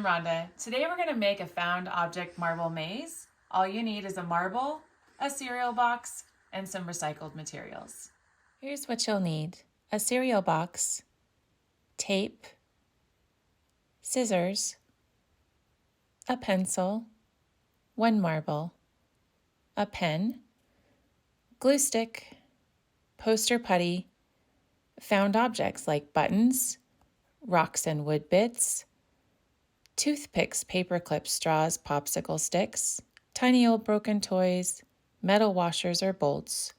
Rhonda. Today we're going to make a found object marble maze. All you need is a marble, a cereal box, and some recycled materials. Here's what you'll need: a cereal box, tape, scissors, a pencil, one marble, a pen, glue stick, poster putty, found objects like buttons, rocks and wood bits, toothpicks, paper clips, straws, popsicle sticks, tiny old broken toys, metal washers or bolts,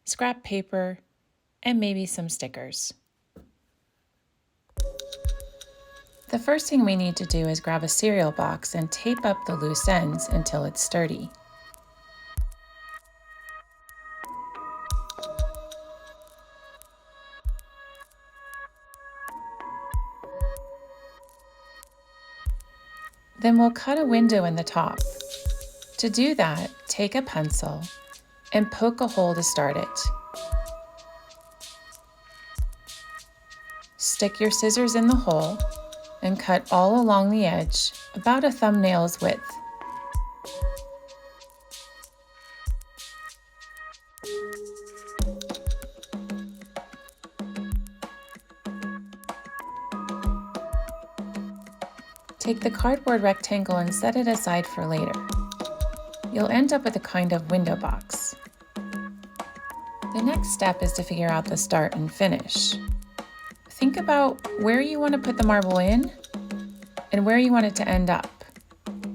scrap paper, and maybe some stickers. The first thing we need to do is grab a cereal box and tape up the loose ends until it's sturdy. Then we'll cut a window in the top. To do that, take a pencil and poke a hole to start it. Stick your scissors in the hole and cut all along the edge, about a thumbnail's width. Take the cardboard rectangle and set it aside for later. You'll end up with a kind of window box. The next step is to figure out the start and finish. Think about where you want to put the marble in and where you want it to end up.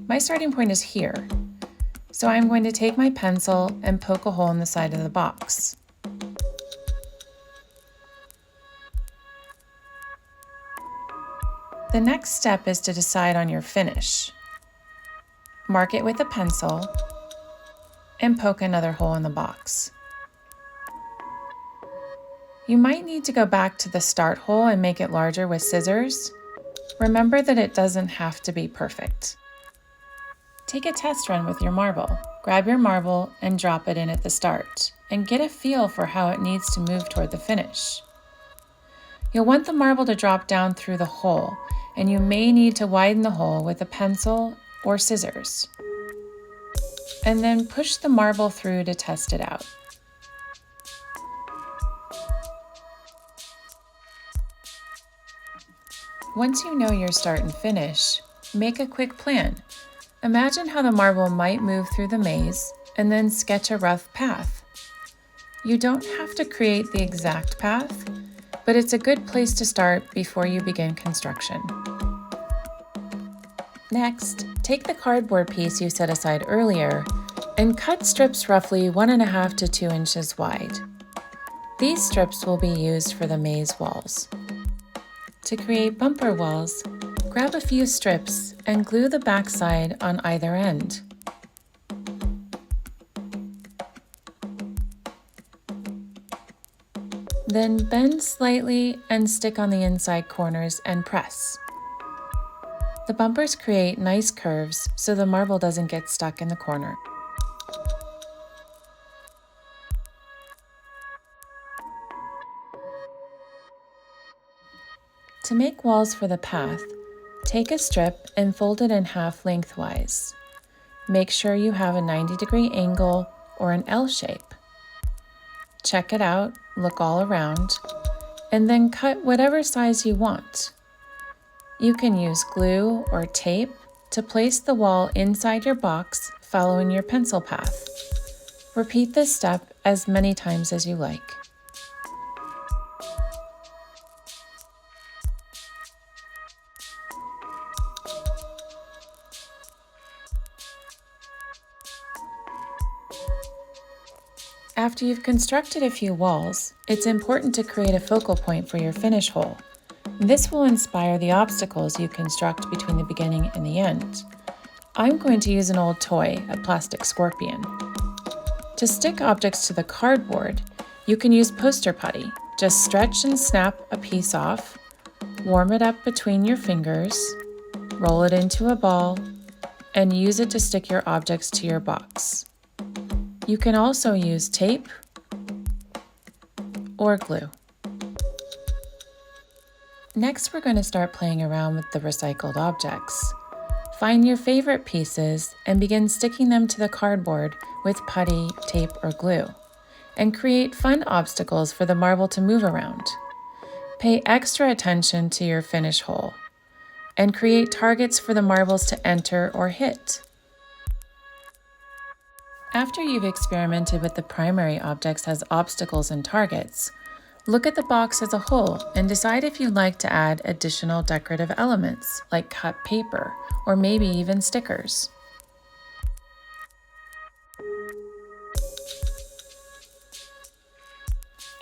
My starting point is here, so I'm going to take my pencil and poke a hole in the side of the box. The next step is to decide on your finish. Mark it with a pencil and poke another hole in the box. You might need to go back to the start hole and make it larger with scissors. Remember that it doesn't have to be perfect. Take a test run with your marble. Grab your marble and drop it in at the start, and get a feel for how it needs to move toward the finish. You'll want the marble to drop down through the hole, and you may need to widen the hole with a pencil or scissors. And then push the marble through to test it out. Once you know your start and finish, make a quick plan. Imagine how the marble might move through the maze, and then sketch a rough path. You don't have to create the exact path, but it's a good place to start before you begin construction. Next, take the cardboard piece you set aside earlier and cut strips roughly 1.5 to 2 inches wide. These strips will be used for the maze walls. To create bumper walls, grab a few strips and glue the backside on either end. Then bend slightly and stick on the inside corners and press. The bumpers create nice curves so the marble doesn't get stuck in the corner. To make walls for the path, take a strip and fold it in half lengthwise. Make sure you have a 90-degree angle or an L shape. Check it out, look all around, and then cut whatever size you want. You can use glue or tape to place the wall inside your box following your pencil path. Repeat this step as many times as you like. After you've constructed a few walls, it's important to create a focal point for your finish hole. This will inspire the obstacles you construct between the beginning and the end. I'm going to use an old toy, a plastic scorpion. To stick objects to the cardboard, you can use poster putty. Just stretch and snap a piece off, warm it up between your fingers, roll it into a ball, and use it to stick your objects to your box. You can also use tape or glue. Next, we're going to start playing around with the recycled objects. Find your favorite pieces and begin sticking them to the cardboard with putty, tape, or glue, and create fun obstacles for the marble to move around. Pay extra attention to your finish hole and create targets for the marbles to enter or hit. After you've experimented with the primary objects as obstacles and targets, look at the box as a whole and decide if you'd like to add additional decorative elements like cut paper or maybe even stickers.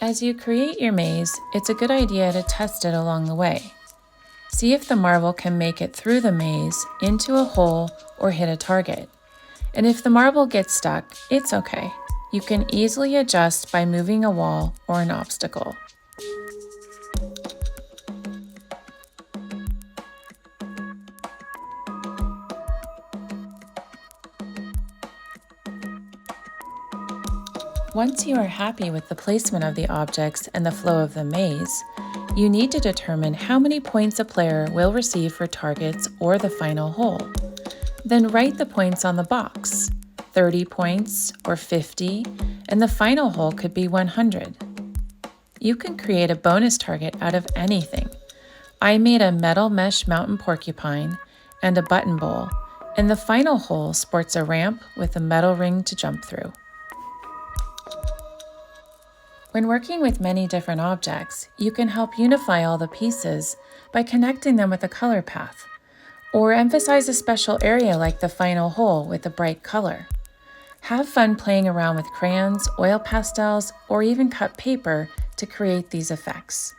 As you create your maze, it's a good idea to test it along the way. See if the marble can make it through the maze, into a hole, or hit a target. And if the marble gets stuck, it's okay. You can easily adjust by moving a wall or an obstacle. Once you are happy with the placement of the objects and the flow of the maze, you need to determine how many points a player will receive for targets or the final hole. Then write the points on the box, 30 points or 50, and the final hole could be 100. You can create a bonus target out of anything. I made a metal mesh mountain porcupine and a button bowl, and the final hole sports a ramp with a metal ring to jump through. When working with many different objects, you can help unify all the pieces by connecting them with a color path, or emphasize a special area like the final hole with a bright color. Have fun playing around with crayons, oil pastels, or even cut paper to create these effects.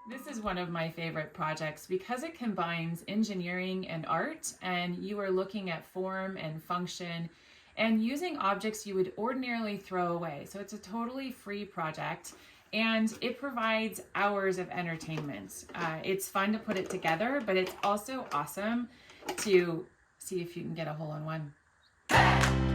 This is one of my favorite projects because it combines engineering and art, and you are looking at form and function and using objects you would ordinarily throw away. So it's a totally free project and it provides hours of entertainment. It's fun to put it together, but it's also awesome to see if you can get a hole in one.